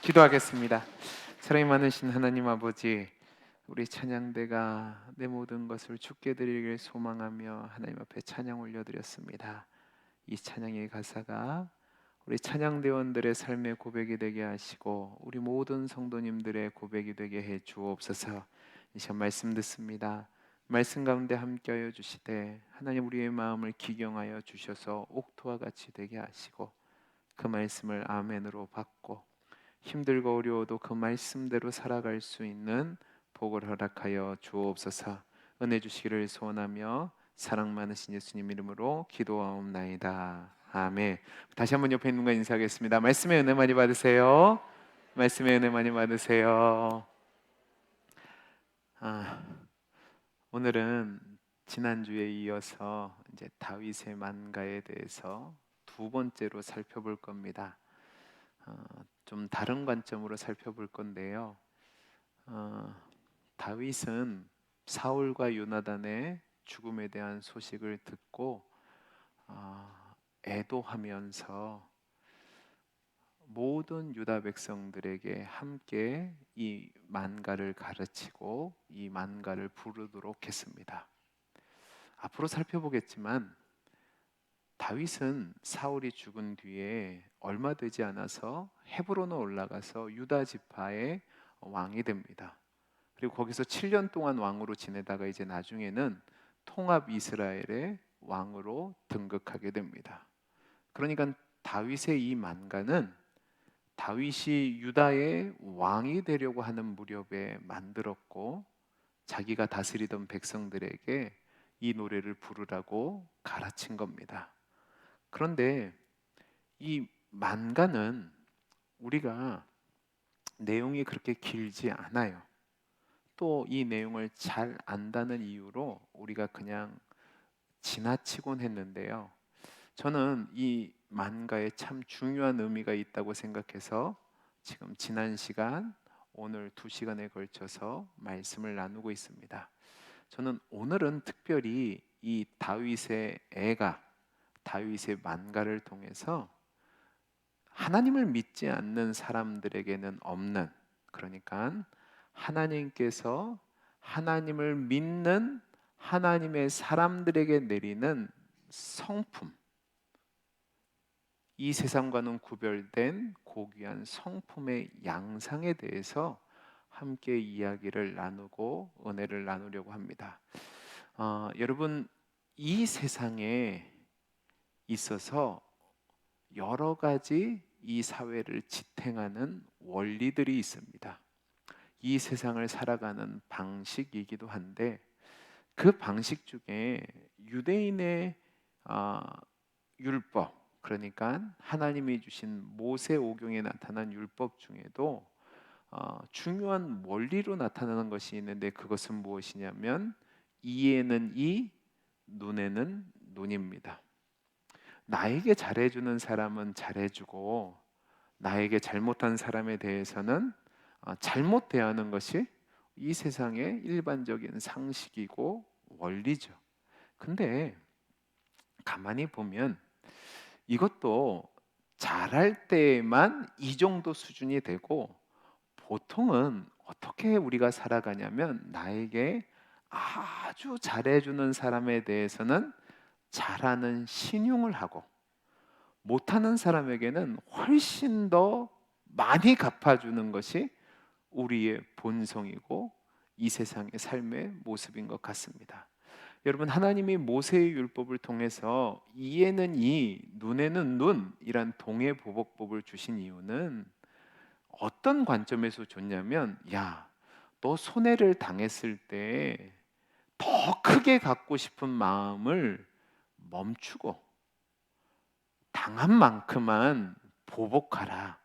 기도하겠습니다. 사랑이 많으신 하나님 아버지, 우리 찬양대가 내 모든 것을 주께 드리길 소망하며 하나님 앞에 찬양 올려드렸습니다. 이 찬양의 가사가 우리 찬양대원들의 삶의 고백이 되게 하시고 우리 모든 성도님들의 고백이 되게 해 주옵소서. 이 시간 말씀 듣습니다. 말씀 가운데 함께하여 주시되 하나님 우리의 마음을 기경하여 주셔서 옥토와 같이 되게 하시고 그 말씀을 아멘으로 받고 힘들고 어려워도 그 말씀대로 살아갈 수 있는 복을 허락하여 주옵소서. 은혜 주시기를 소원하며 사랑 많으신 예수님 이름으로 기도하옵나이다. 아멘. 다시 한번 옆에 있는 분 인사하겠습니다. 말씀의 은혜 많이 받으세요. 말씀의 은혜 많이 받으세요. 오늘은 지난주에 이어서 이제 다윗의 만가에 대해서 두 번째로 살펴볼 겁니다. 좀 다른 관점으로 살펴볼 건데요. 다윗은 사울과 요나단의 죽음에 대한 소식을 듣고 애도하면서 모든 유다 백성들에게 함께 이 만가를 가르치고 이 만가를 부르도록 했습니다. 앞으로 살펴보겠지만 다윗은 사울이 죽은 뒤에 얼마 되지 않아서 헤브론에 올라가서 유다 지파의 왕이 됩니다. 그리고 거기서 7년 동안 왕으로 지내다가 이제 나중에는 통합 이스라엘의 왕으로 등극하게 됩니다. 그러니까 다윗의 이 만가는 다윗이 유다의 왕이 되려고 하는 무렵에 만들었고 자기가 다스리던 백성들에게 이 노래를 부르라고 가르친 겁니다. 그런데 이 만가는 우리가 내용이 그렇게 길지 않아요. 또 이 내용을 잘 안다는 이유로 우리가 그냥 지나치곤 했는데요. 저는 이 만가에 참 중요한 의미가 있다고 생각해서 지금 지난 시간 오늘 2시간에 걸쳐서 말씀을 나누고 있습니다. 저는 오늘은 특별히 이 다윗의 애가 다윗의 만가를 통해서 하나님을 믿지 않는 사람들에게는 없는, 그러니까 하나님께서 하나님을 믿는 하나님의 사람들에게 내리는 성품, 이 세상과는 구별된 고귀한 성품의 양상에 대해서 함께 이야기를 나누고 은혜를 나누려고 합니다. 여러분, 이 세상에 있어서 여러 가지 이 사회를 지탱하는 원리들이 있습니다. 이 세상을 살아가는 방식이기도 한데 그 방식 중에 유대인의 율법, 그러니까 하나님이 주신 모세오경에 나타난 율법 중에도 중요한 원리로 나타나는 것이 있는데 그것은 무엇이냐면 이에는 이, 눈에는 눈입니다. 나에게 잘해주는 사람은 잘해주고 나에게 잘못한 사람에 대해서는 잘못 대하는 것이 이 세상의 일반적인 상식이고 원리죠. 근데 가만히 보면 이것도 잘할 때만 이 정도 수준이 되고 보통은 어떻게 우리가 살아가냐면 나에게 아주 잘해주는 사람에 대해서는 잘하는 신용을 하고 못하는 사람에게는 훨씬 더 많이 갚아주는 것이 우리의 본성이고 이 세상의 삶의 모습인 것 같습니다. 여러분, 하나님이 모세의 율법을 통해서 이에는 이, 눈에는 눈이란 동해보복법을 주신 이유는 어떤 관점에서 줬냐면, 야, 너 손해를 당했을 때 더 크게 갖고 싶은 마음을 멈추고 당한 만큼만 보복하라.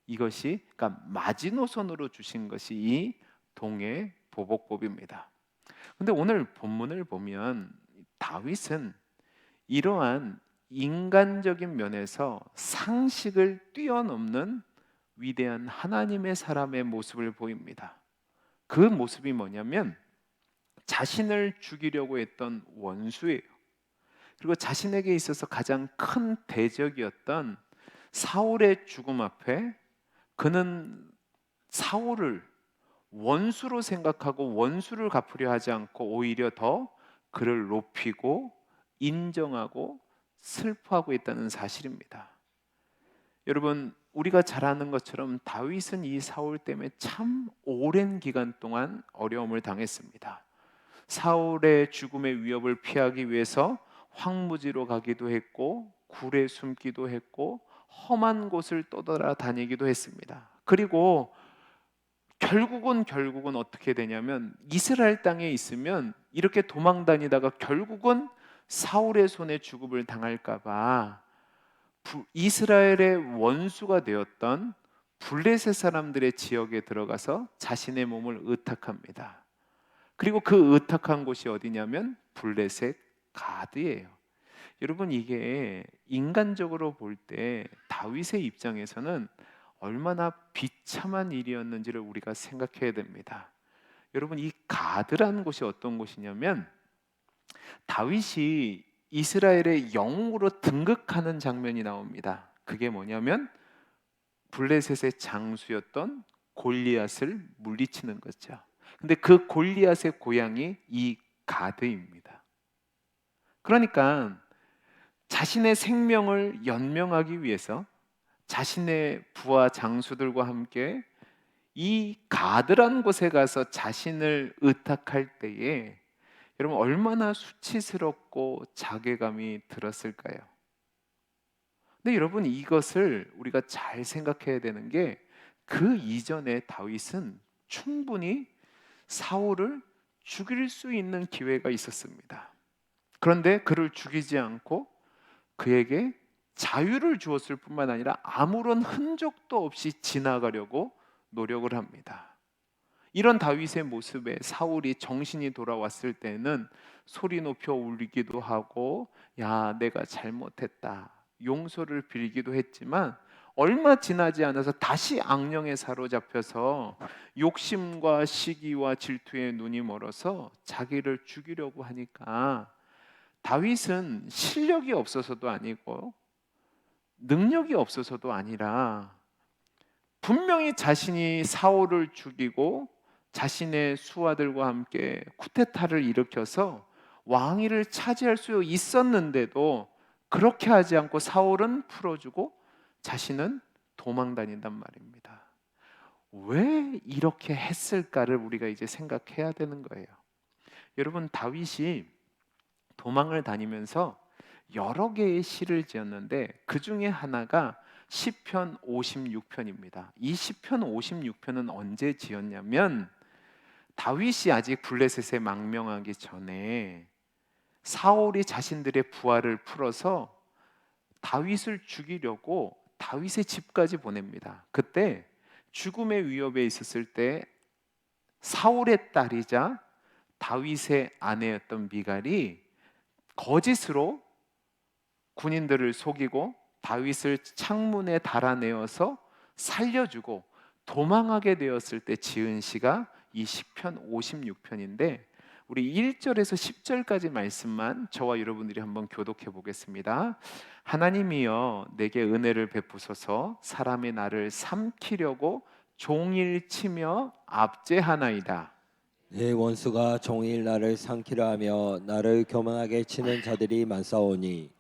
이것이 그러니까 마지노선으로 주신 것이 이 동해보복법입니다. 근데 오늘 본문을 보면 다윗은 이러한 인간적인 면에서 상식을 뛰어넘는 위대한 하나님의 사람의 모습을 보입니다. 그 모습이 뭐냐면 자신을 죽이려고 했던 원수예요. 그리고 자신에게 있어서 가장 큰 대적이었던 사울의 죽음 앞에 그는 사울을 원수로 생각하고 원수를 갚으려 하지 않고 오히려 더 그를 높이고 인정하고 슬퍼하고 있다는 사실입니다. 여러분, 우리가 잘 아는 것처럼 다윗은 이 사울 때문에 참 오랜 기간 동안 어려움을 당했습니다. 사울의 죽음의 위협을 피하기 위해서 황무지로 가기도 했고 굴에 숨기도 했고 험한 곳을 떠돌아다니기도 했습니다. 그리고 결국은 어떻게 되냐면 이스라엘 땅에 있으면 이렇게 도망다니다가 결국은 사울의 손에 죽음을 당할까 봐 이스라엘의 원수가 되었던 블레셋 사람들의 지역에 들어가서 자신의 몸을 의탁합니다. 그리고 그 의탁한 곳이 어디냐면 블레셋 가드예요. 여러분, 이게 인간적으로 볼 때 다윗의 입장에서는 얼마나 비참한 일이었는지를 우리가 생각해야 됩니다. 여러분, 이 가드라는 곳이 어떤 곳이냐면 다윗이 이스라엘의 영웅으로 등극하는 장면이 나옵니다. 그게 뭐냐면 블레셋의 장수였던 골리앗을 물리치는 거죠. 근데 그 골리앗의 고향이 이 가드입니다. 그러니까 자신의 생명을 연명하기 위해서 자신의 부하 장수들과 함께 이 가드라는 곳에 가서 자신을 의탁할 때에 여러분 얼마나 수치스럽고 자괴감이 들었을까요? 근데 여러분, 이것을 우리가 잘 생각해야 되는 게 그 이전에 다윗은 충분히 사울을 죽일 수 있는 기회가 있었습니다. 그런데 그를 죽이지 않고 그에게 자유를 주었을 뿐만 아니라 아무런 흔적도 없이 지나가려고 노력을 합니다. 이런 다윗의 모습에 사울이 정신이 돌아왔을 때는 소리 높여 울기도 하고 야, 내가 잘못했다, 용서를 빌기도 했지만 얼마 지나지 않아서 다시 악령에 사로잡혀서 욕심과 시기와 질투에 눈이 멀어서 자기를 죽이려고 하니까 다윗은 실력이 없어서도 아니고 능력이 없어서도 아니라 분명히 자신이 사울을 죽이고 자신의 수하들과 함께 쿠데타를 일으켜서 왕위를 차지할 수 있었는데도 그렇게 하지 않고 사울은 풀어주고 자신은 도망 다닌단 말입니다. 왜 이렇게 했을까를 우리가 이제 생각해야 되는 거예요. 여러분, 다윗이 도망을 다니면서 여러 개의 시를 지었는데 그 중에 하나가 시편 56편입니다. 이 시편 56편은 언제 지었냐면 다윗이 아직 블레셋에 망명하기 전에 사울이 자신들의 부하를 풀어서 다윗을 죽이려고 다윗의 집까지 보냅니다. 그때 죽음의 위협에 있었을 때 사울의 딸이자 다윗의 아내였던 미갈이 거짓으로 군인들을 속이고 다윗을 창문에 달아내어서 살려주고 도망하게 되었을 때 지은 시가 이 시편 56편인데 우리 1절에서 10절까지 말씀만 저와 여러분들이 한번 교독해 보겠습니다. 하나님이여 내게 은혜를 베푸소서. 사람의 나를 삼키려고 종일 치며 압제하나이다. 내 원수가 종일 나를 삼키려 하며 나를 교만하게 치는 자들이 많사오니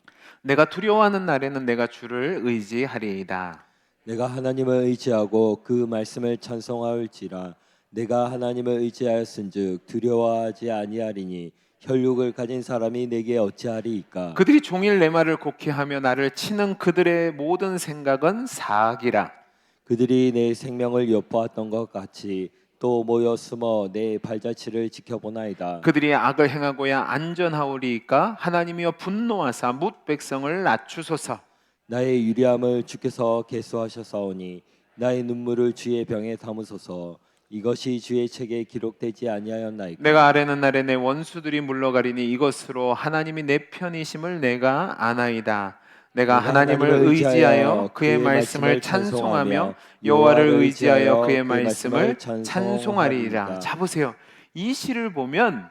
내가 두려워하는 날에는 내가 주를 의지하리이다. 내가 하나님을 의지하고 그 말씀을 찬송하올지라. 내가 하나님을 의지하였은즉 두려워하지 아니하리니 혈육을 가진 사람이 내게 어찌하리이까. 그들이 종일 내 말을 곡해하며 나를 치는 그들의 모든 생각은 사악이라. 그들이 내 생명을 엿보았던 것 같이 또 모여 숨어 내 발자취를 지켜보나이다. 그들이 악을 행하고야 안전하오리이까. 하나님이여 분노하사 뭇 백성을 낮추소서. 나의 유리함을 주께서 계수하셨사오니 나의 눈물을 주의 병에 담으소서. 이것이 주의 책에 기록되지 아니하였나이까. 내가 아뢰는 날에 내 원수들이 물러가리니 이것으로 하나님이 내 편이심을 내가 아나이다. 내가 하나님을 의지하여 그의 말씀을 찬송하며 여호와를 의지하여 그의 말씀을 찬송하리이다. 자, 보세요. 이 시를 보면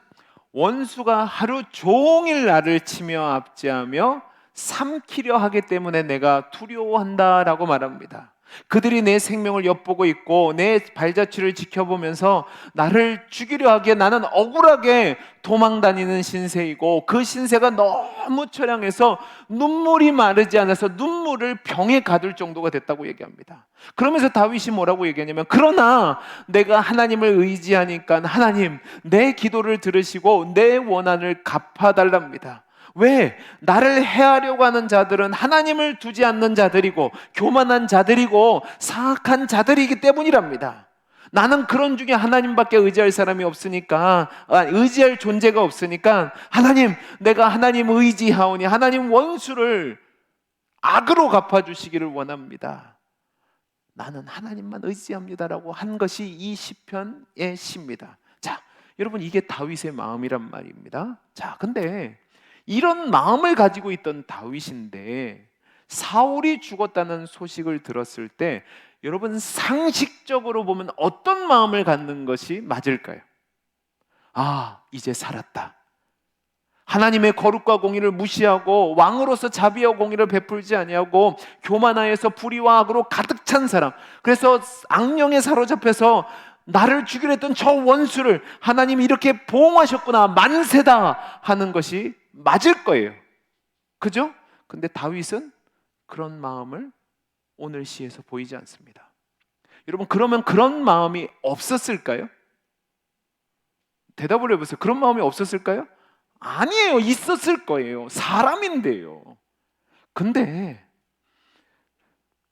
원수가 하루 종일 나를 치며 압제하며 삼키려 하기 때문에 내가 두려워한다라고 말합니다. 그들이 내 생명을 엿보고 있고 내 발자취를 지켜보면서 나를 죽이려 하기에 나는 억울하게 도망다니는 신세이고, 그 신세가 너무 처량해서 눈물이 마르지 않아서 눈물을 병에 가둘 정도가 됐다고 얘기합니다. 그러면서 다윗이 뭐라고 얘기하냐면, 그러나 내가 하나님을 의지하니까 하나님 내 기도를 들으시고 내 원한을 갚아달랍니다. 왜? 나를 해하려고 하는 자들은 하나님을 두지 않는 자들이고 교만한 자들이고 사악한 자들이기 때문이랍니다. 나는 그런 중에 하나님밖에 의지할 사람이 없으니까, 의지할 존재가 없으니까, 하나님, 내가 하나님 의지하오니 하나님 원수를 악으로 갚아주시기를 원합니다. 나는 하나님만 의지합니다라고 한 것이 이 시편의 시입니다. 자, 여러분, 이게 다윗의 마음이란 말입니다. 자, 근데 이런 마음을 가지고 있던 다윗인데 사울이 죽었다는 소식을 들었을 때 여러분, 상식적으로 보면 어떤 마음을 갖는 것이 맞을까요? 아, 이제 살았다. 하나님의 거룩과 공의를 무시하고 왕으로서 자비와 공의를 베풀지 아니하고 교만하여서 불의와 악으로 가득 찬 사람, 그래서 악령에 사로잡혀서 나를 죽이려 했던 저 원수를 하나님이 이렇게 보응하셨구나, 만세다 하는 것이 맞을 거예요. 그죠? 근데 다윗은 그런 마음을 오늘 시에서 보이지 않습니다. 여러분, 그러면 그런 마음이 없었을까요? 대답을 해보세요. 그런 마음이 없었을까요? 아니에요. 있었을 거예요. 사람인데요. 근데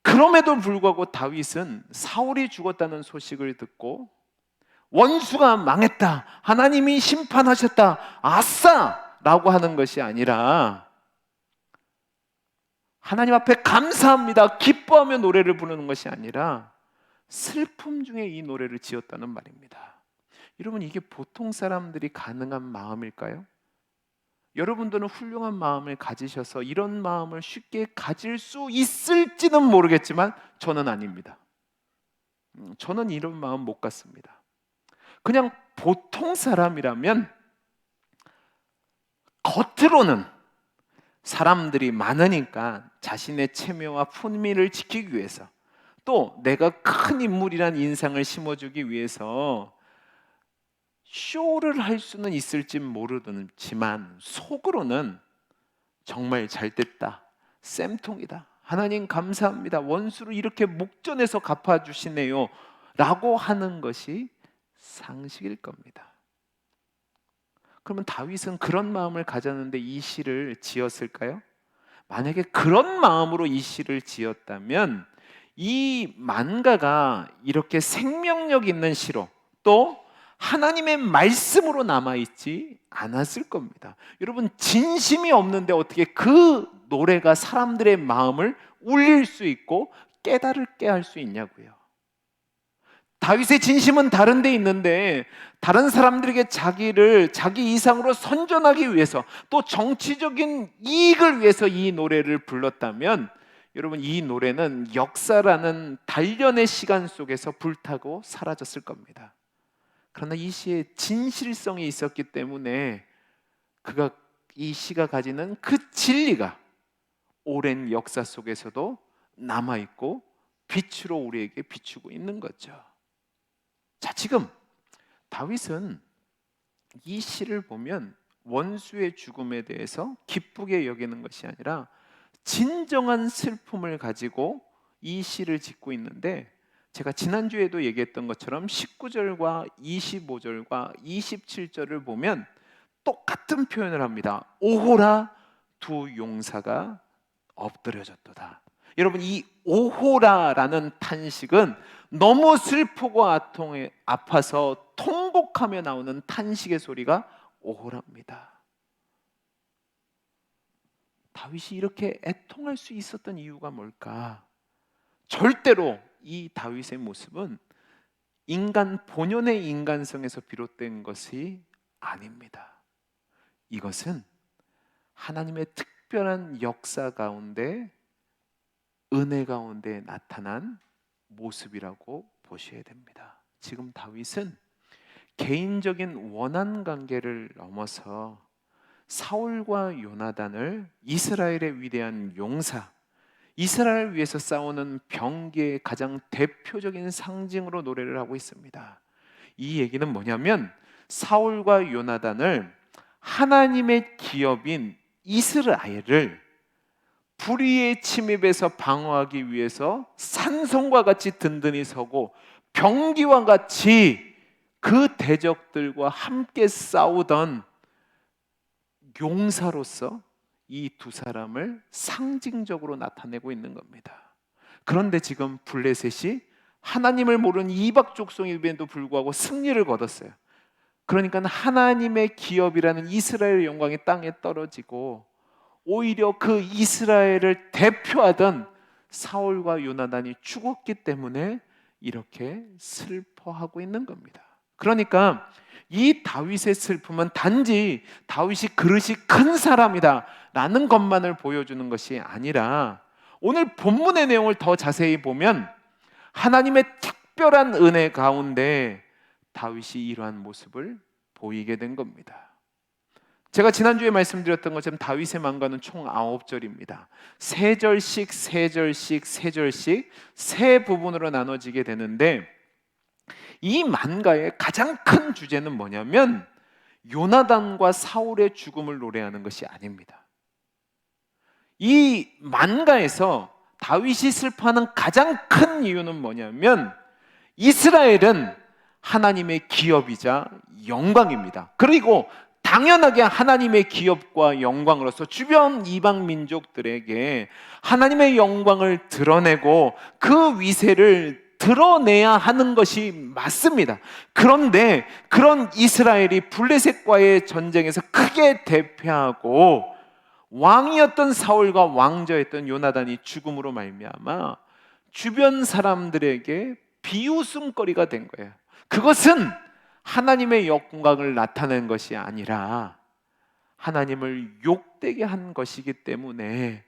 그럼에도 불구하고 다윗은 사울이 죽었다는 소식을 듣고 원수가 망했다, 하나님이 심판하셨다, 아싸! 라고 하는 것이 아니라 하나님 앞에 감사합니다, 기뻐하며 노래를 부르는 것이 아니라 슬픔 중에 이 노래를 지었다는 말입니다. 여러분, 이게 보통 사람들이 가능한 마음일까요? 여러분들은 훌륭한 마음을 가지셔서 이런 마음을 쉽게 가질 수 있을지는 모르겠지만 저는 아닙니다. 저는 이런 마음 못 갖습니다. 그냥 보통 사람이라면 겉으로는 사람들이 많으니까 자신의 체면과 품위를 지키기 위해서, 또 내가 큰 인물이란 인상을 심어주기 위해서 쇼를 할 수는 있을지 모르지만 속으로는 정말 잘됐다, 쌤통이다, 하나님 감사합니다, 원수를 이렇게 목전에서 갚아주시네요 라고 하는 것이 상식일 겁니다. 그러면 다윗은 그런 마음을 가졌는데 이 시를 지었을까요? 만약에 그런 마음으로 이 시를 지었다면 이 만가가 이렇게 생명력 있는 시로, 또 하나님의 말씀으로 남아있지 않았을 겁니다. 여러분, 진심이 없는데 어떻게 그 노래가 사람들의 마음을 울릴 수 있고 깨달게 할 수 있냐고요. 다윗의 진심은 다른 데 있는데 다른 사람들에게 자기를 자기 이상으로 선전하기 위해서, 또 정치적인 이익을 위해서 이 노래를 불렀다면 여러분, 이 노래는 역사라는 단련의 시간 속에서 불타고 사라졌을 겁니다. 그러나 이 시에 진실성이 있었기 때문에 이 시가 가지는 그 진리가 오랜 역사 속에서도 남아있고 빛으로 우리에게 비추고 있는 거죠. 자, 지금 다윗은 이 시를 보면 원수의 죽음에 대해서 기쁘게 여기는 것이 아니라 진정한 슬픔을 가지고 이 시를 짓고 있는데, 제가 지난주에도 얘기했던 것처럼 19절과 25절과 27절을 보면 똑같은 표현을 합니다. 오호라, 두 용사가 엎드려졌도다. 여러분, 이 오호라라는 탄식은 너무 슬프고 아파서 통곡하며 나오는 탄식의 소리가 오호라입니다. 다윗이 이렇게 애통할 수 있었던 이유가 뭘까? 절대로 이 다윗의 모습은 인간 본연의 인간성에서 비롯된 것이 아닙니다. 이것은 하나님의 특별한 역사 가운데, 은혜 가운데 나타난 모습이라고 보셔야 됩니다. 지금 다윗은 개인적인 원한 관계를 넘어서 사울과 요나단을 이스라엘의 위대한 용사, 이스라엘을 위해서 싸우는 병기의 가장 대표적인 상징으로 노래를 하고 있습니다. 이 얘기는 뭐냐면 사울과 요나단을 하나님의 기업인 이스라엘을 불의의 침입에서 방어하기 위해서 산성과 같이 든든히 서고 병기와 같이 그 대적들과 함께 싸우던 용사로서 이 두 사람을 상징적으로 나타내고 있는 겁니다. 그런데 지금 블레셋이 하나님을 모르는 이방 족속임에도 불구하고 승리를 거뒀어요. 그러니까 하나님의 기업이라는 이스라엘의 영광이 땅에 떨어지고 오히려 그 이스라엘을 대표하던 사울과 요나단이 죽었기 때문에 이렇게 슬퍼하고 있는 겁니다. 그러니까 이 다윗의 슬픔은 단지 다윗이 그릇이 큰 사람이다 라는 것만을 보여주는 것이 아니라 오늘 본문의 내용을 더 자세히 보면 하나님의 특별한 은혜 가운데 다윗이 이러한 모습을 보이게 된 겁니다. 제가 지난주에 말씀드렸던 것처럼 다윗의 만가는 총 9절입니다. 세 절씩 세 부분으로 나눠지게 되는데 이 만가의 가장 큰 주제는 뭐냐면 요나단과 사울의 죽음을 노래하는 것이 아닙니다. 이 만가에서 다윗이 슬퍼하는 가장 큰 이유는 뭐냐면 이스라엘은 하나님의 기업이자 영광입니다. 그리고 당연하게 하나님의 기업과 영광으로서 주변 이방 민족들에게 하나님의 영광을 드러내고 그 위세를 드러내야 하는 것이 맞습니다. 그런데 그런 이스라엘이 블레셋과의 전쟁에서 크게 대패하고 왕이었던 사울과 왕자였던 요나단이 죽음으로 말미암아 주변 사람들에게 비웃음거리가 된 거예요. 그것은 하나님의 영광을 나타낸 것이 아니라 하나님을 욕되게 한 것이기 때문에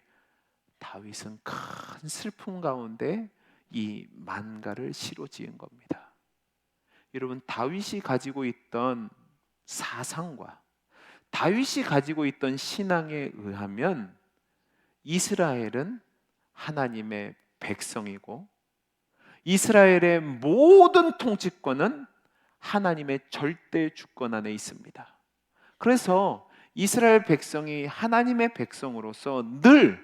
다윗은 큰 슬픔 가운데 이 만가를 시로 지은 겁니다. 여러분, 다윗이 가지고 있던 사상과 다윗이 가지고 있던 신앙에 의하면 이스라엘은 하나님의 백성이고 이스라엘의 모든 통치권은 하나님의 절대 주권 안에 있습니다. 그래서 이스라엘 백성이 하나님의 백성으로서 늘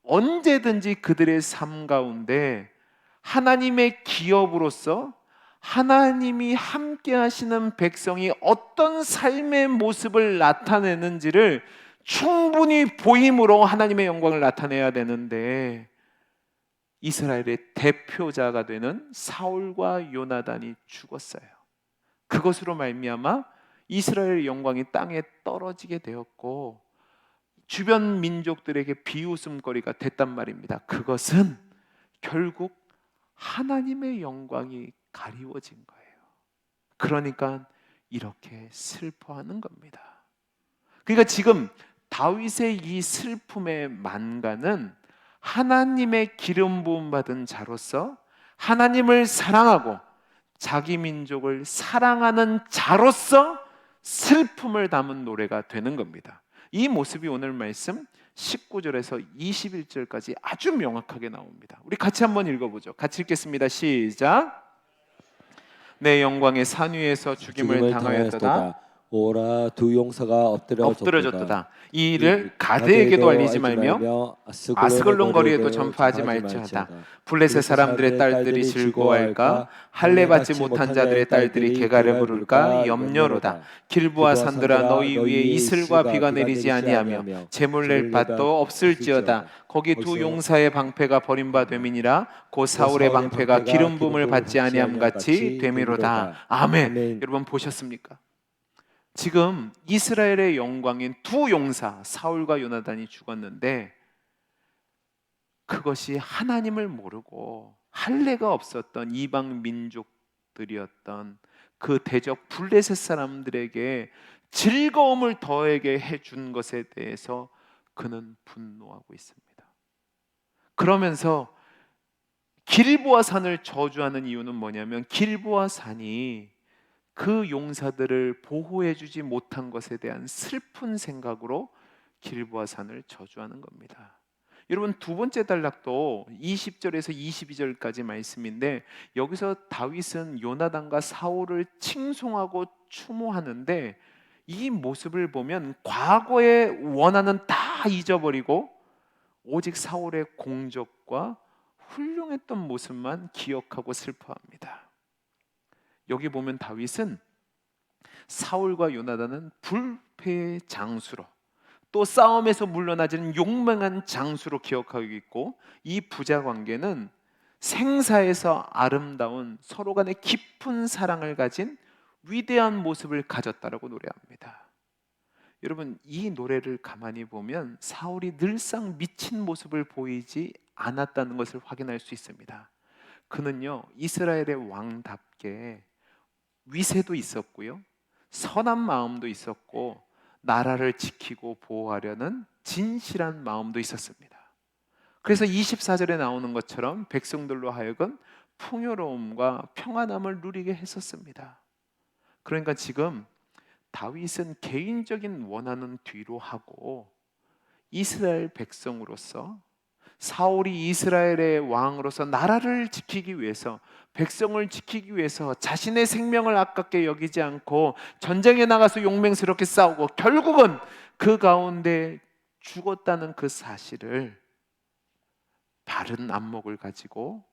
언제든지 그들의 삶 가운데 하나님의 기업으로서 하나님이 함께 하시는 백성이 어떤 삶의 모습을 나타내는지를 충분히 보임으로 하나님의 영광을 나타내야 되는데 이스라엘의 대표자가 되는 사울과 요나단이 죽었어요. 그것으로 말미암아 이스라엘의 영광이 땅에 떨어지게 되었고 주변 민족들에게 비웃음거리가 됐단 말입니다. 그것은 결국 하나님의 영광이 가리워진 거예요. 그러니까 이렇게 슬퍼하는 겁니다. 그러니까 지금 다윗의 이 슬픔의 만가는 하나님의 기름 부음 받은 자로서 하나님을 사랑하고 자기 민족을 사랑하는 자로서 슬픔을 담은 노래가 되는 겁니다. 이 모습이 오늘 말씀 19절에서 21절까지 아주 명확하게 나옵니다. 우리 같이 한번 읽어보죠. 같이 읽겠습니다. 시작. 내 영광의 산 위에서 죽임을 당하였도다. 오라 두 용사가 엎드려졌도다. 이 일을 가드에게도 알리지 말며 아스글론 거리에도 전파하지 말지어다. 블레셋 사람들의 딸들이 즐거워할까? 할례 받지 못한 자들의 딸들이 개가를 부를까? 염려로다. 길보아 산들아 너희 위에 이슬과 비가 내리지 아니하며 재물 낼 밭도 없을지어다. 거기 두 용사의 방패가 버림바 됨이니라. 곧 사울의 방패가 기름 부음을 받지 아니함 같이 됨이로다. 아멘. 여러분 보셨습니까? 지금 이스라엘의 영광인 두 용사 사울과 요나단이 죽었는데 그것이 하나님을 모르고 할례가 없었던 이방 민족들이었던 그 대적 블레셋 사람들에게 즐거움을 더하게 해준 것에 대해서 그는 분노하고 있습니다. 그러면서 길보아 산을 저주하는 이유는 뭐냐면 길보아 산이 그 용사들을 보호해주지 못한 것에 대한 슬픈 생각으로 길보아 산을 저주하는 겁니다. 여러분, 두 번째 단락도 20절에서 22절까지 말씀인데, 여기서 다윗은 요나단과 사울을 칭송하고 추모하는데, 이 모습을 보면 과거의 원한은 다 잊어버리고 오직 사울의 공적과 훌륭했던 모습만 기억하고 슬퍼합니다. 여기 보면 다윗은 사울과 요나단은 불패의 장수로, 또 싸움에서 물러나지는 용맹한 장수로 기억하고 있고, 이 부자 관계는 생사에서 아름다운 서로 간의 깊은 사랑을 가진 위대한 모습을 가졌다라고 노래합니다. 여러분, 이 노래를 가만히 보면 사울이 늘상 미친 모습을 보이지 않았다는 것을 확인할 수 있습니다. 그는요, 이스라엘의 왕답게 위세도 있었고요, 선한 마음도 있었고, 나라를 지키고 보호하려는 진실한 마음도 있었습니다. 그래서 24절에 나오는 것처럼 백성들로 하여금 풍요로움과 평안함을 누리게 했었습니다. 그러니까 지금 다윗은 개인적인 원한은 뒤로 하고 이스라엘 백성으로서, 사울이 이스라엘의 왕으로서 나라를 지키기 위해서, 백성을 지키기 위해서 자신의 생명을 아깝게 여기지 않고 전쟁에 나가서 용맹스럽게 싸우고 결국은 그 가운데 죽었다는 그 사실을 바른 안목을 가지고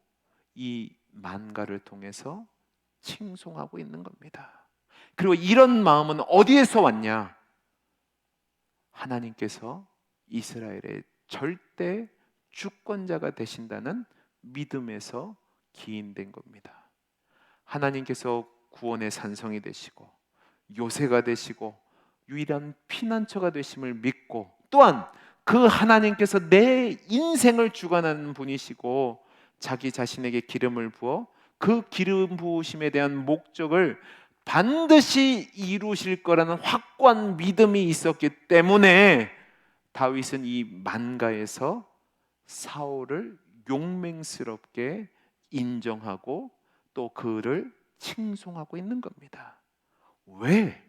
이 만가를 통해서 칭송하고 있는 겁니다. 그리고 이런 마음은 어디에서 왔냐? 하나님께서 이스라엘의 절대 주권자가 되신다는 믿음에서 기인된 겁니다. 하나님께서 구원의 산성이 되시고 요새가 되시고 유일한 피난처가 되심을 믿고, 또한 그 하나님께서 내 인생을 주관하는 분이시고 자기 자신에게 기름을 부어 그 기름 부으심에 대한 목적을 반드시 이루실 거라는 확고한 믿음이 있었기 때문에 다윗은 이 만가에서 사울을 용맹스럽게 인정하고 또 그를 칭송하고 있는 겁니다. 왜?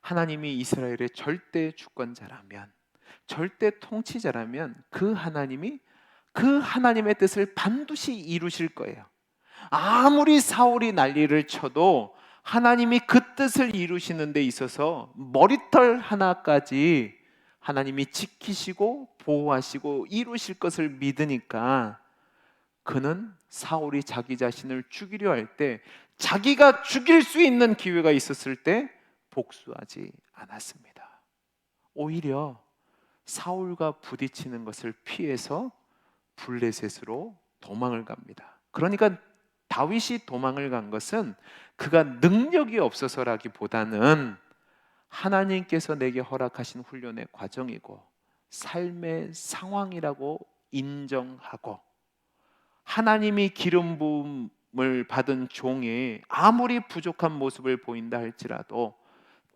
하나님이 이스라엘의 절대 주권자라면, 절대 통치자라면 그 하나님이 그 하나님의 뜻을 반드시 이루실 거예요. 아무리 사울이 난리를 쳐도 하나님이 그 뜻을 이루시는 데 있어서 머리털 하나까지 하나님이 지키시고 보호하시고 이루실 것을 믿으니까, 그는 사울이 자기 자신을 죽이려 할 때, 자기가 죽일 수 있는 기회가 있었을 때 복수하지 않았습니다. 오히려 사울과 부딪히는 것을 피해서 블레셋으로 도망을 갑니다. 그러니까 다윗이 도망을 간 것은 그가 능력이 없어서라기보다는 하나님께서 내게 허락하신 훈련의 과정이고 삶의 상황이라고 인정하고, 하나님이 기름 부음을 받은 종이 아무리 부족한 모습을 보인다 할지라도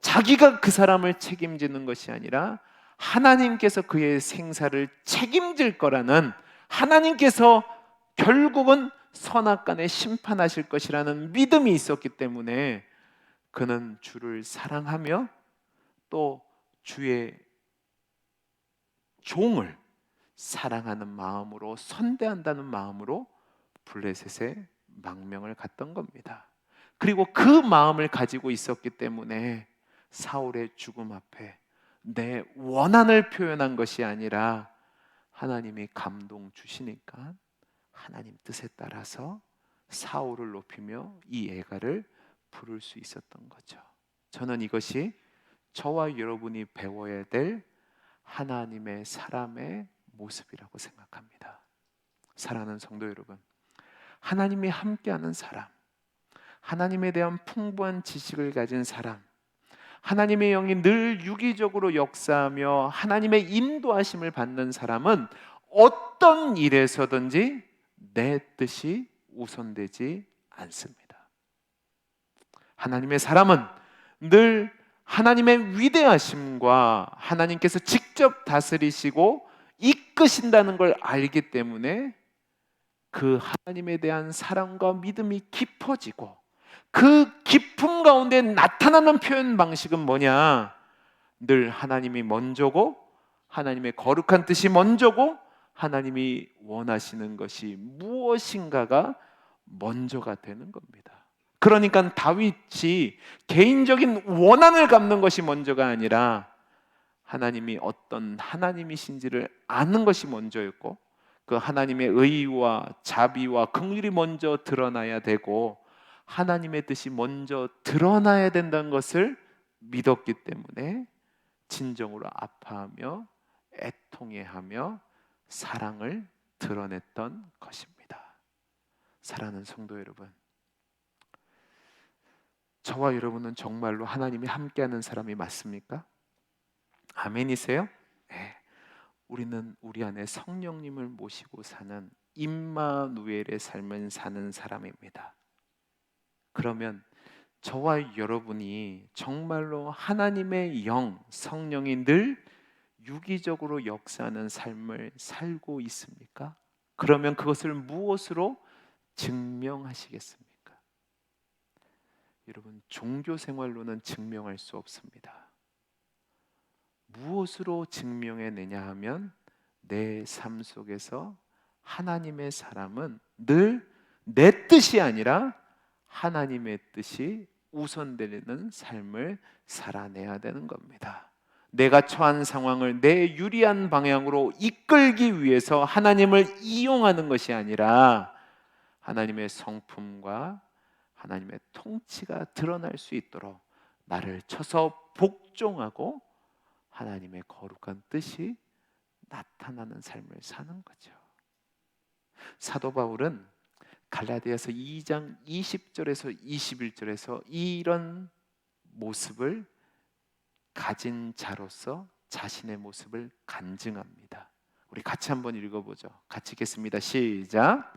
자기가 그 사람을 책임지는 것이 아니라 하나님께서 그의 생사를 책임질 거라는, 하나님께서 결국은 선악간에 심판하실 것이라는 믿음이 있었기 때문에 그는 주를 사랑하며 또 주의 종을 사랑하는 마음으로, 선대한다는 마음으로 블레셋에 망명을 갔던 겁니다. 그리고 그 마음을 가지고 있었기 때문에 사울의 죽음 앞에 내 원한을 표현한 것이 아니라 하나님이 감동 주시니까 하나님 뜻에 따라서 사울을 높이며 이 애가를 부를 수 있었던 거죠. 저는 이것이 저와 여러분이 배워야 될 하나님의 사람의 모습이라고 생각합니다. 사랑하는 성도 여러분, 하나님이 함께하는 사람, 하나님에 대한 풍부한 지식을 가진 사람, 하나님의 영이 늘 유기적으로 역사하며 하나님의 인도하심을 받는 사람은 어떤 일에서든지 내 뜻이 우선되지 않습니다. 하나님의 사람은 늘 하나님의 위대하심과 하나님께서 직접 다스리시고 이끄신다는 걸 알기 때문에 그 하나님에 대한 사랑과 믿음이 깊어지고, 그 깊음 가운데 나타나는 표현 방식은 뭐냐? 늘 하나님이 먼저고 하나님의 거룩한 뜻이 먼저고 하나님이 원하시는 것이 무엇인가가 먼저가 되는 겁니다. 그러니까 다윗이 개인적인 원한을 갚는 것이 먼저가 아니라 하나님이 어떤 하나님이신지를 아는 것이 먼저였고, 그 하나님의 의와 자비와 긍휼이 먼저 드러나야 되고 하나님의 뜻이 먼저 드러나야 된다는 것을 믿었기 때문에 진정으로 아파하며 애통해하며 사랑을 드러냈던 것입니다. 사랑하는 성도 여러분, 저와 여러분은 정말로 하나님이 함께하는 사람이 맞습니까? 아멘이세요? 네. 우리는 우리 안에 성령님을 모시고 사는 임마누엘의 삶을 사는 사람입니다. 그러면 저와 여러분이 정말로 하나님의 영, 성령이 늘 유기적으로 역사하는 삶을 살고 있습니까? 그러면 그것을 무엇으로 증명하시겠습니까? 여러분, 종교 생활로는 증명할 수 없습니다. 무엇으로 증명해내냐 하면 내 삶 속에서 하나님의 사람은 늘 내 뜻이 아니라 하나님의 뜻이 우선되는 삶을 살아내야 되는 겁니다. 내가 처한 상황을 내 유리한 방향으로 이끌기 위해서 하나님을 이용하는 것이 아니라 하나님의 성품과 하나님의 통치가 드러날 수 있도록 나를 쳐서 복종하고 하나님의 거룩한 뜻이 나타나는 삶을 사는 거죠. 사도 바울은 갈라디아서 2장 20절에서 21절에서 이런 모습을 가진 자로서 자신의 모습을 간증합니다. 우리 같이 한번 읽어보죠. 같이 읽겠습니다. 시작.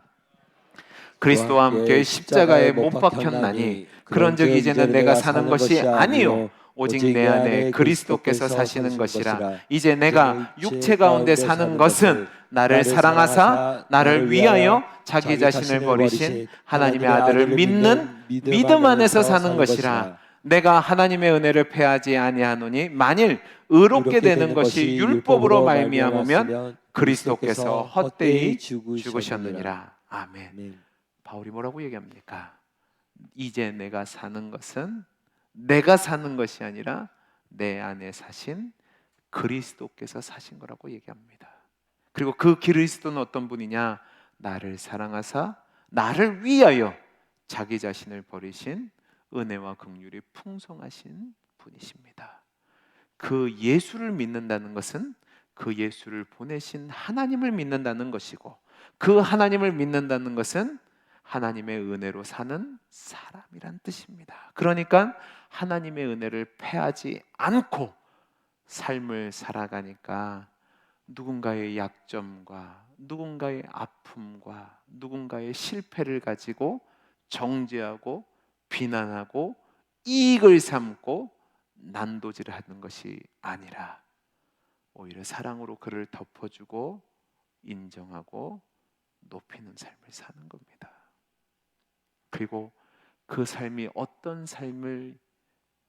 그리스도와 함께 십자가에 못 박혔나니 그런즉 이제는 내가 사는 것이 아니요 오직 내 안에 그리스도께서 사시는 것이라. 이제 내가 육체 가운데 사는 것은 나를 사랑하사 나를 위하여 자기 자신을 버리신 하나님의 아들을 믿는 믿음 안에서 사는 것이라. 내가 하나님의 은혜를 패하지 아니하노니 만일 의롭게 되는 것이 율법으로 말미암으면 그리스도께서 헛되이 죽으셨느니라. 아멘. 바울이 뭐라고 얘기합니까? 이제 내가 사는 것은 내가 사는 것이 아니라 내 안에 사신 그리스도께서 사신 거라고 얘기합니다. 그리고 그 그리스도는 어떤 분이냐? 나를 사랑하사 나를 위하여 자기 자신을 버리신 은혜와 긍휼이 풍성하신 분이십니다. 그 예수를 믿는다는 것은 그 예수를 보내신 하나님을 믿는다는 것이고, 그 하나님을 믿는다는 것은 하나님의 은혜로 사는 사람이란 뜻입니다. 그러니까 하나님의 은혜를 패하지 않고 삶을 살아가니까 누군가의 약점과 누군가의 아픔과 누군가의 실패를 가지고 정죄하고 비난하고 이익을 삼고 난도질을 하는 것이 아니라 오히려 사랑으로 그를 덮어주고 인정하고 높이는 삶을 사는 겁니다. 그리고 그 삶이 어떤 삶의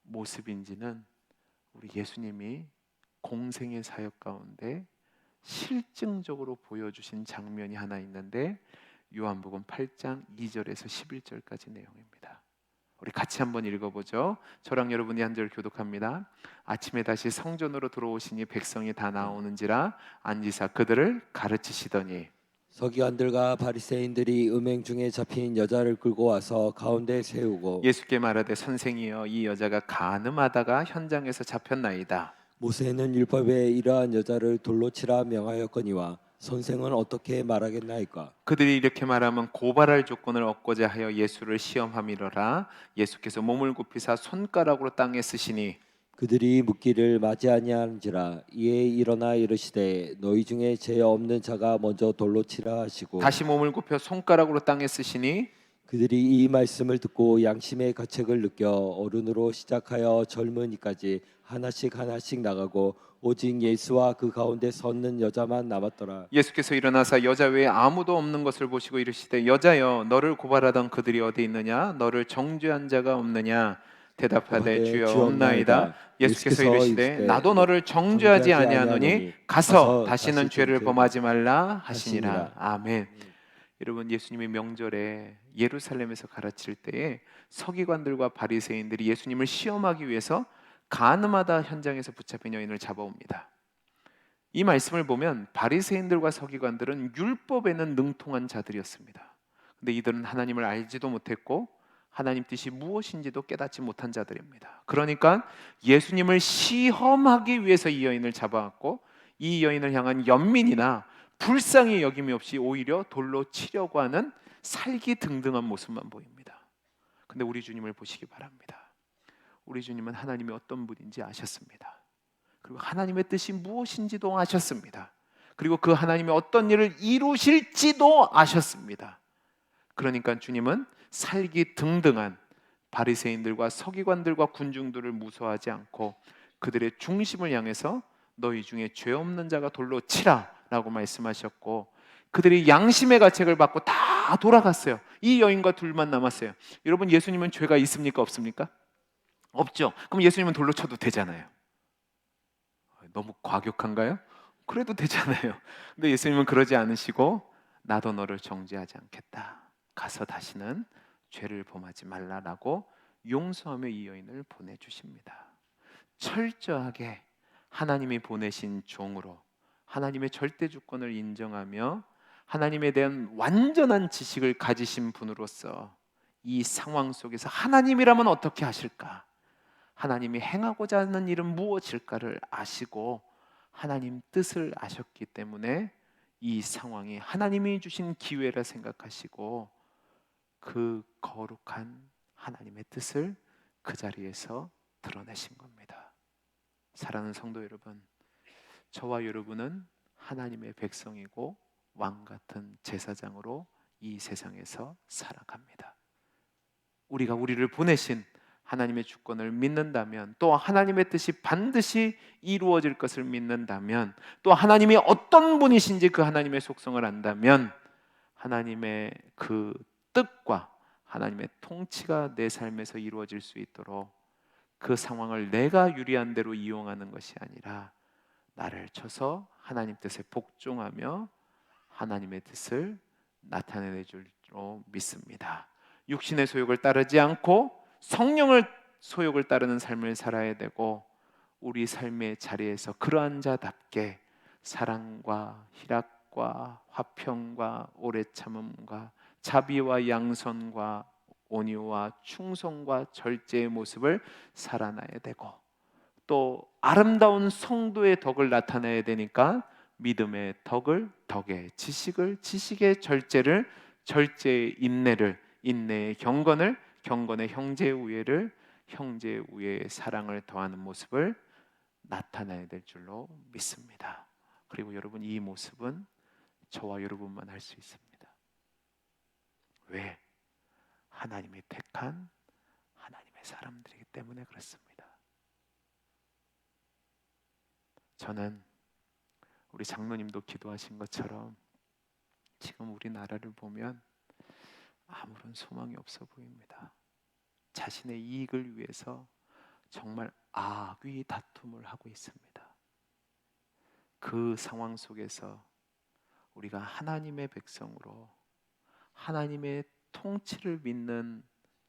모습인지는 우리 예수님이 공생의 사역 가운데 실증적으로 보여주신 장면이 하나 있는데 요한복음 8장 2절에서 11절까지 내용입니다. 우리 같이 한번 읽어보죠. 저랑 여러분이 한 절 교독합니다. 아침에 다시 성전으로 들어오시니 백성이 다 나오는지라 앉으사 그들을 가르치시더니 서기관들과 바리새인들이 음행 중에 잡힌 여자를 끌고 와서 가운데 세우고 예수께 말하되 선생이여 이 여자가 간음하다가 현장에서 잡혔나이다. 모세는 율법에 이러한 여자를 돌로 치라 명하였거니와 선생은 어떻게 말하겠나이까? 그들이 이렇게 말하면 고발할 조건을 얻고자 하여 예수를 시험함이로라. 예수께서 몸을 굽히사 손가락으로 땅에 쓰시니 그들이 묻기를 맞이 아니한지라. 이에 일어나 이르시되 너희 중에 죄 없는 자가 먼저 돌로 치라 하시고 다시 몸을 굽혀 손가락으로 땅에 쓰시니 그들이 이 말씀을 듣고 양심의 가책을 느껴 어른으로 시작하여 젊은이까지 하나씩 하나씩 나가고 오직 예수와 그 가운데 섰는 여자만 남았더라. 예수께서 일어나사 여자 외에 아무도 없는 것을 보시고 이르시되 여자여 너를 고발하던 그들이 어디 있느냐? 너를 정죄한 자가 없느냐? 대답하되 주여 주여 없나이다. 없나이다. 예수께서 예수께서 이르시되 이르시되 나도 너를 정죄하지 아니하노니 가서 다시는 죄를 범하지 말라 하시니라. 아멘. 여러분, 예수님이 명절에 예루살렘에서 가르칠 때에 서기관들과 바리새인들이 예수님을 시험하기 위해서 가늠하다 현장에서 붙잡힌 여인을 잡아옵니다. 이 말씀을 보면 바리새인들과 서기관들은 율법에는 능통한 자들이었습니다. 근데 이들은 하나님을 알지도 못했고 하나님 뜻이 무엇인지도 깨닫지 못한 자들입니다. 그러니까 예수님을 시험하기 위해서 이 여인을 잡아왔고 이 여인을 향한 연민이나 불쌍히 여김이 없이 오히려 돌로 치려고 하는 살기등등한 모습만 보입니다. 근데 우리 주님을 보시기 바랍니다. 우리 주님은 하나님이 어떤 분인지 아셨습니다. 그리고 하나님의 뜻이 무엇인지도 아셨습니다. 그리고 그 하나님이 어떤 일을 이루실지도 아셨습니다. 그러니까 주님은 살기등등한 바리새인들과 서기관들과 군중들을 무서워하지 않고 그들의 중심을 향해서 너희 중에 죄 없는 자가 돌로 치라 라고 말씀하셨고, 그들이 양심의 가책을 받고 다 돌아갔어요. 이 여인과 둘만 남았어요. 여러분, 예수님은 죄가 있습니까 없습니까? 없죠. 그럼 예수님은 돌로 쳐도 되잖아요. 너무 과격한가요? 그래도 되잖아요. 근데 예수님은 그러지 않으시고 나도 너를 정죄하지 않겠다. 가서 다시는 죄를 범하지 말라라고 용서하며 이 여인을 보내주십니다. 철저하게 하나님이 보내신 종으로 하나님의 절대 주권을 인정하며 하나님에 대한 완전한 지식을 가지신 분으로서 이 상황 속에서 하나님이라면 어떻게 하실까? 하나님이 행하고자 하는 일은 무엇일까를 아시고 하나님 뜻을 아셨기 때문에 이 상황이 하나님이 주신 기회라 생각하시고 그 거룩한 하나님의 뜻을 그 자리에서 드러내신 겁니다. 사랑하는 성도 여러분, 저와 여러분은 하나님의 백성이고 왕 같은 제사장으로 이 세상에서 살아갑니다. 우리가 우리를 보내신 하나님의 주권을 믿는다면, 또 하나님의 뜻이 반드시 이루어질 것을 믿는다면, 또 하나님이 어떤 분이신지 그 하나님의 속성을 안다면 하나님의 그 뜻과 하나님의 통치가 내 삶에서 이루어질 수 있도록 그 상황을 내가 유리한 대로 이용하는 것이 아니라 나를 쳐서 하나님 뜻에 복종하며 하나님의 뜻을 나타내 줄로 믿습니다. 육신의 소욕을 따르지 않고 성령을 소욕을 따르는 삶을 살아야 되고, 우리 삶의 자리에서 그러한 자답게 사랑과 희락과 화평과 오래 참음과 자비와 양선과 온유와 충성과 절제의 모습을 살아나야 되고, 또 아름다운 성도의 덕을 나타내야 되니까 믿음의 덕을, 덕의 지식을, 지식의 절제를, 절제의 인내를, 인내의 경건을, 경건의 형제의 우애를, 형제의 우애의 사랑을 더하는 모습을 나타내야 될 줄로 믿습니다. 그리고 여러분, 이 모습은 저와 여러분만 할 수 있습니다. 왜? 하나님이 택한 하나님의 사람들이기 때문에 그렇습니다. 저는 우리 장로님도 기도하신 것처럼 지금 우리나라를 보면 아무런 소망이 없어 보입니다. 자신의 이익을 위해서 정말 악의 다툼을 하고 있습니다. 그 상황 속에서 우리가 하나님의 백성으로 하나님의 통치를 믿는,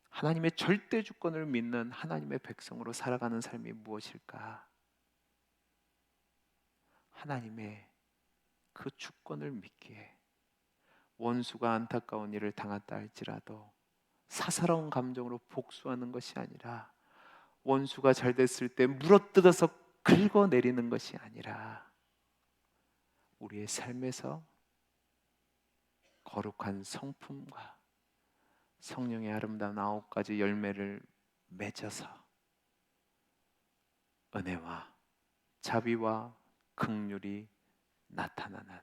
하나님의 절대 주권을 믿는 하나님의 백성으로 살아가는 삶이 무엇일까? 하나님의 그 주권을 믿기에 원수가 안타까운 일을 당했다 할지라도 사사로운 감정으로 복수하는 것이 아니라, 원수가 잘 됐을 때 물어뜯어서 긁어내리는 것이 아니라 우리의 삶에서 거룩한 성품과 성령의 아름다운 9가지 열매를 맺어서 은혜와 자비와 긍휼이 나타나는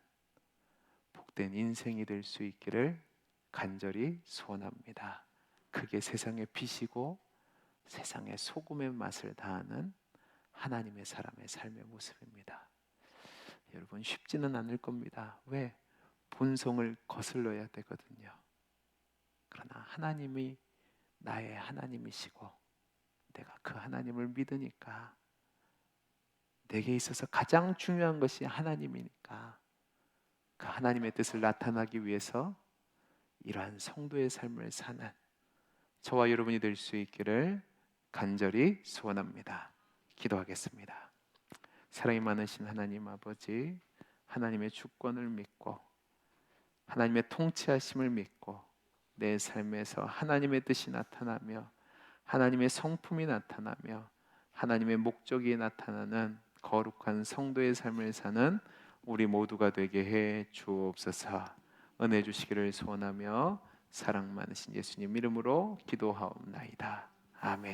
복된 인생이 될 수 있기를 간절히 소원합니다. 그게 세상의 빛이고 세상의 소금의 맛을 다하는 하나님의 사람의 삶의 모습입니다. 여러분, 쉽지는 않을 겁니다. 왜? 본성을 거슬러야 되거든요. 그러나 하나님이 나의 하나님이시고 내가 그 하나님을 믿으니까, 내게 있어서 가장 중요한 것이 하나님이니까 그 하나님의 뜻을 나타나기 위해서 이러한 성도의 삶을 사는 저와 여러분이 될 수 있기를 간절히 소원합니다. 기도하겠습니다. 사랑이 많으신 하나님 아버지, 하나님의 주권을 믿고 하나님의 통치하심을 믿고 내 삶에서 하나님의 뜻이 나타나며 하나님의 성품이 나타나며 하나님의 목적이 나타나는 거룩한 성도의 삶을 사는 우리 모두가 되게 해 주옵소서. 은혜 주시기를 소원하며 사랑 많으신 예수님 이름으로 기도하옵나이다. 아멘.